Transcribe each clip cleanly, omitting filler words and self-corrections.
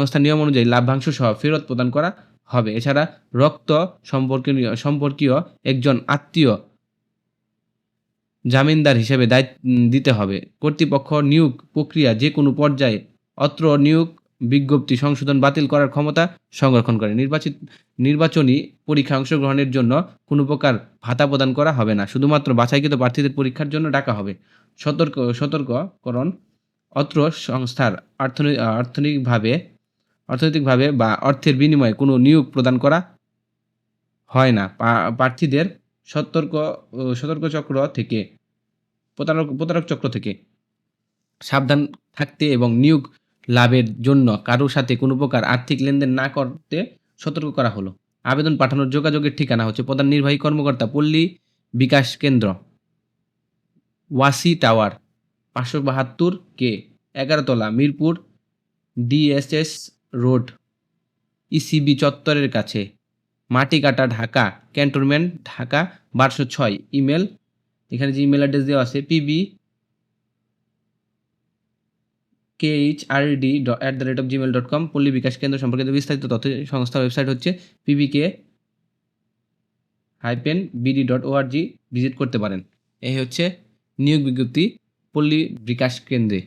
সংস্থার নিয়ম অনুযায়ী লভ্যাংশ সহ ফেরত প্রদান করা হবে। এছাড়া রক্ত সম্পর্কীয় একজন আত্মীয় জামিনদার হিসেবে দিতে হবে। কর্তৃপক্ষ নিয়োগ প্রক্রিয়া যে কোনো পর্যায়ে অত্র নিয়োগ বিজ্ঞপ্তি সংশোধন বাতিল করার ক্ষমতা সংরক্ষণ করে। নির্বাচনী পরীক্ষায় অংশগ্রহণের জন্য কোনো প্রকার ভাতা প্রদান করা হবে না। শুধুমাত্র বাছাইকৃত প্রার্থীদের পরীক্ষার জন্য ডাকা হবে। সতর্ককরণ: অত্র সংস্থার অর্থনৈতিকভাবে বা অর্থের বিনিময়ে কোনো নিয়োগ প্রদান করা হয় না। প্রার্থীদের প্রতারক চক্র থেকে সাবধান থাকতে এবং নিয়োগ লাভের জন্য কারো সাথে কোনো প্রকার আর্থিক লেনদেন না করতে সতর্ক করা হলো। আবেদন পাঠানোর যোগাযোগের ঠিকানা হচ্ছে প্রধান নির্বাহী কর্মকর্তা, পল্লী বিকাশ কেন্দ্র, ওয়াসি টাওয়ার, 572 কে, 11 তলা, মিরপুর, ডিএসএস রোড, ইসিবি চত্বরের কাছে, মাটিকাটা, ঢাকা ক্যান্টনমেন্ট, ঢাকা 1206। ইমেল, এখানে যে ইমেল অ্যাড্রেস দেওয়া আছে pbkrd@gmail.com। পল্লী বিকাশ কেন্দ্র সম্পর্কিত বিস্তারিত তথ্য সংস্থার ওয়েবসাইট হচ্ছে pbk-bd.org, ভিজিট করতে পারেন। এই হচ্ছে নিয়োগ বিজ্ঞপ্তি পল্লী বিকাশ কেন্দ্রে।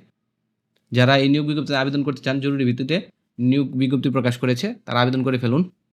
যারা এই নিয়োগ বিজ্ঞপ্তিতে আবেদন করতে চান, জরুরি ভিত্তিতে নিয়োগ বিজ্ঞপ্তি প্রকাশ করেছে, তারা আবেদন করে ফেলুন।